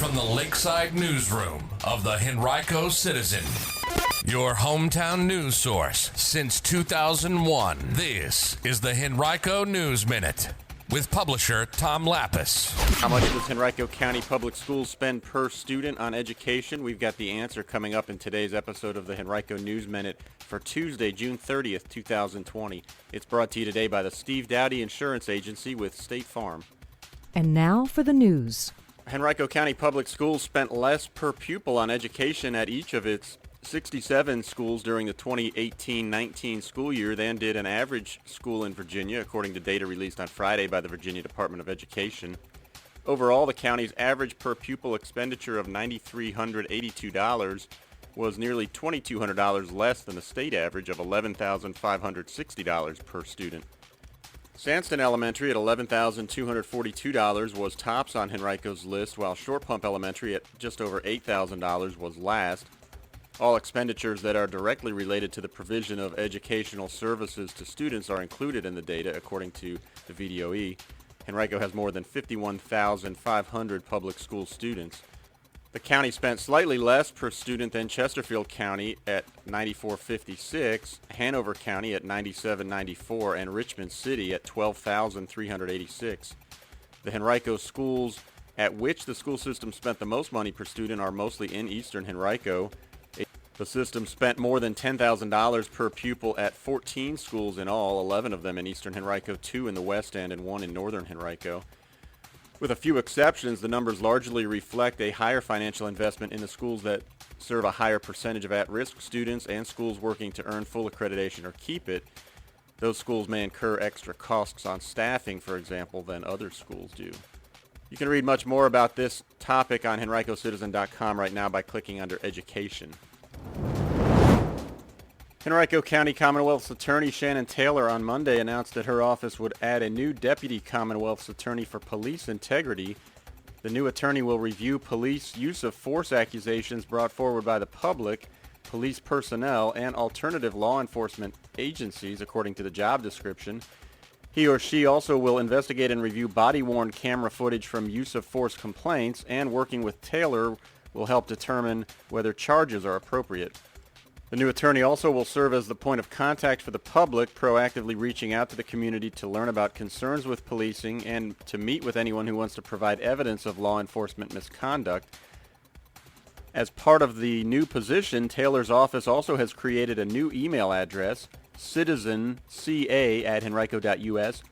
from the Lakeside Newsroom of the Henrico Citizen, your hometown news source since 2001. This is the Henrico News Minute with publisher Tom Lapis. How much does Henrico County Public Schools spend per student on education? We've got the answer coming up in today's episode of the Henrico News Minute for Tuesday, June 30th, 2020. It's brought to you today by the Steve Dowdy Insurance Agency with State Farm. And now for the news. Henrico County Public Schools spent less per pupil on education at each of its 67 schools during the 2018-19 school year than did an average school in Virginia, according to data released on Friday by the Virginia Department of Education. Overall, the county's average per pupil expenditure of $9,382 was nearly $2,200 less than the state average of $11,560 per student. Sanston Elementary at $11,242 was tops on Henrico's list, while Short Pump Elementary at just over $8,000 was last. All expenditures that are directly related to the provision of educational services to students are included in the data, according to the VDOE. Henrico has more than 51,500 public school students. The county spent slightly less per student than Chesterfield County at $94.56, Hanover County at $97.94, and Richmond City at $12,386. The Henrico schools at which the school system spent the most money per student are mostly in Eastern Henrico. The system spent more than $10,000 per pupil at 14 schools in all, 11 of them in Eastern Henrico, 2 in the West End, and 1 in Northern Henrico. With a few exceptions, the numbers largely reflect a higher financial investment in the schools that serve a higher percentage of at-risk students and schools working to earn full accreditation or keep it. Those schools may incur extra costs on staffing, for example, than other schools do. You can read much more about this topic on henricocitizen.com right now by clicking under Education. Henrico County Commonwealth's attorney Shannon Taylor on Monday announced that her office would add a new deputy Commonwealth's attorney for police integrity. The new attorney will review police use of force accusations brought forward by the public, police personnel, and alternative law enforcement agencies, according to the job description. He or she also will investigate and review body-worn camera footage from use of force complaints, and working with Taylor will help determine whether charges are appropriate. The new attorney also will serve as the point of contact for the public, proactively reaching out to the community to learn about concerns with policing and to meet with anyone who wants to provide evidence of law enforcement misconduct. As part of the new position, Taylor's office also has created a new email address, citizenca@henrico.us,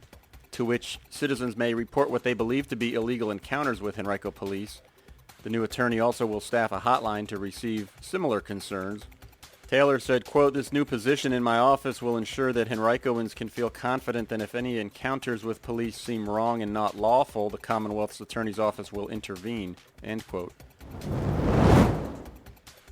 to which citizens may report what they believe to be illegal encounters with Henrico police. The new attorney also will staff a hotline to receive similar concerns. Taylor said, quote, "This new position in my office will ensure that Henricoans can feel confident that if any encounters with police seem wrong and not lawful, the Commonwealth's Attorney's Office will intervene," end quote.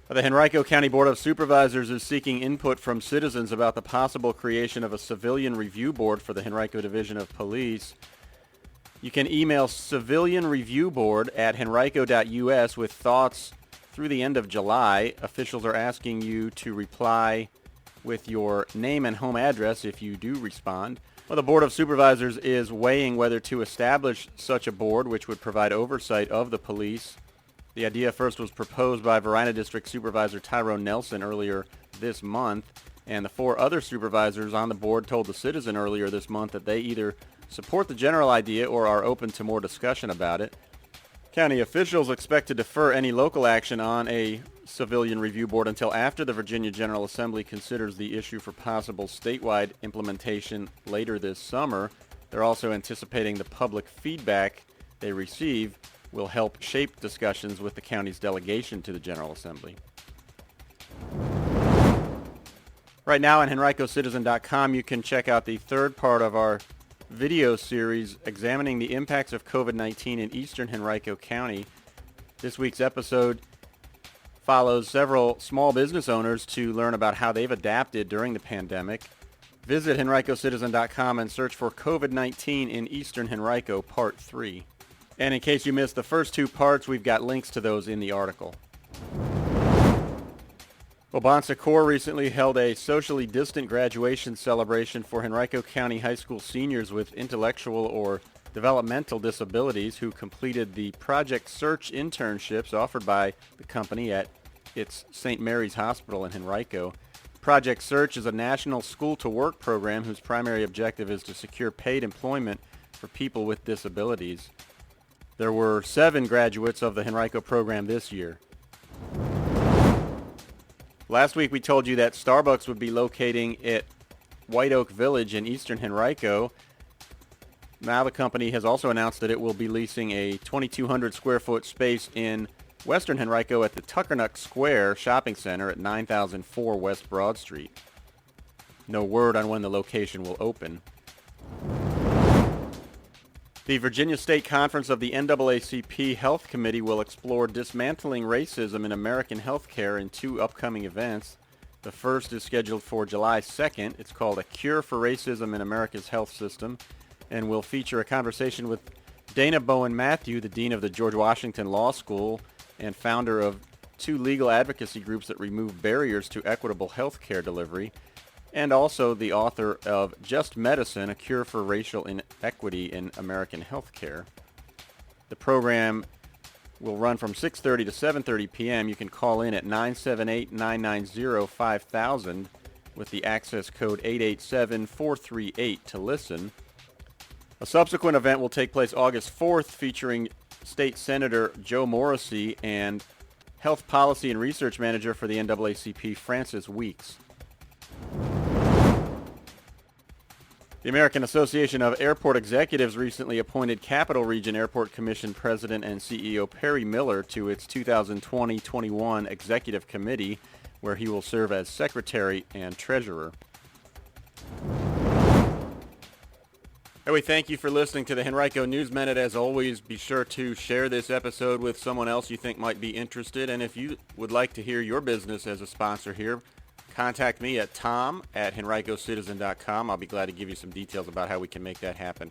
The Henrico County Board of Supervisors is seeking input from citizens about the possible creation of a civilian review board for the Henrico Division of Police. You can email civilianreviewboard@henrico.us with thoughts through the end of July. Officials are asking you to reply with your name and home address if you do respond. Well, the Board of Supervisors is weighing whether to establish such a board, which would provide oversight of the police. The idea first was proposed by Varina District Supervisor Tyrone Nelson earlier this month, and the 4 other supervisors on the board told the Citizen earlier this month that they either support the general idea or are open to more discussion about it. County officials expect to defer any local action on a civilian review board until after the Virginia General Assembly considers the issue for possible statewide implementation later this summer. They're also anticipating the public feedback they receive will help shape discussions with the county's delegation to the General Assembly. Right now on henricocitizen.com, you can check out the third part of our video series examining the impacts of COVID-19 in Eastern Henrico County. This week's episode follows several small business owners to learn about how they've adapted during the pandemic. Visit henricocitizen.com and search for COVID-19 in Eastern Henrico Part 3. And in case you missed the first 2 parts, we've got links to those in the article. Well, Secours recently held a socially distant graduation celebration for Henrico County High School seniors with intellectual or developmental disabilities who completed the Project Search internships offered by the company at its St. Mary's Hospital in Henrico. Project Search is a national school-to-work program whose primary objective is to secure paid employment for people with disabilities. There were 7 graduates of the Henrico program this year. Last week we told you that Starbucks would be locating at White Oak Village in Eastern Henrico. Now the company has also announced that it will be leasing a 2,200 square foot space in Western Henrico at the Tuckernuck Square Shopping Center at 9004 West Broad Street. No word on when the location will open. The Virginia State Conference of the NAACP Health Committee will explore dismantling racism in American healthcare in 2 upcoming events. The first is scheduled for July 2nd. It's called A Cure for Racism in America's Health System, and will feature a conversation with Dana Bowen Matthew, the Dean of the George Washington Law School and founder of 2 legal advocacy groups that remove barriers to equitable health care delivery, and also the author of Just Medicine, A Cure for Racial Inequity in American Healthcare. The program will run from 6:30 to 7:30 p.m. You can call in at 978-990-5000 with the access code 887-438 to listen. A subsequent event will take place August 4th featuring State Senator Joe Morrissey and Health Policy and Research Manager for the NAACP, Francis Weeks. The American Association of Airport Executives recently appointed Capital Region Airport Commission President and CEO Perry Miller to its 2020-21 Executive Committee, where he will serve as Secretary and Treasurer. Hey, we thank you for listening to the Henrico News Minute. As always, be sure to share this episode with someone else you think might be interested. And if you would like to hear your business as a sponsor here, contact me at tom@henricocitizen.com. I'll be glad to give you some details about how we can make that happen.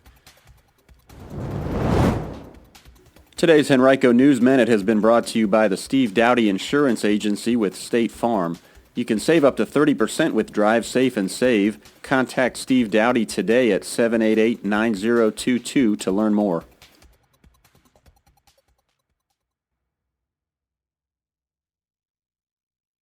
Today's Henrico News Minute has been brought to you by the Steve Dowdy Insurance Agency with State Farm. You can save up to 30% with Drive Safe and Save. Contact Steve Dowdy today at 788-9022 to learn more.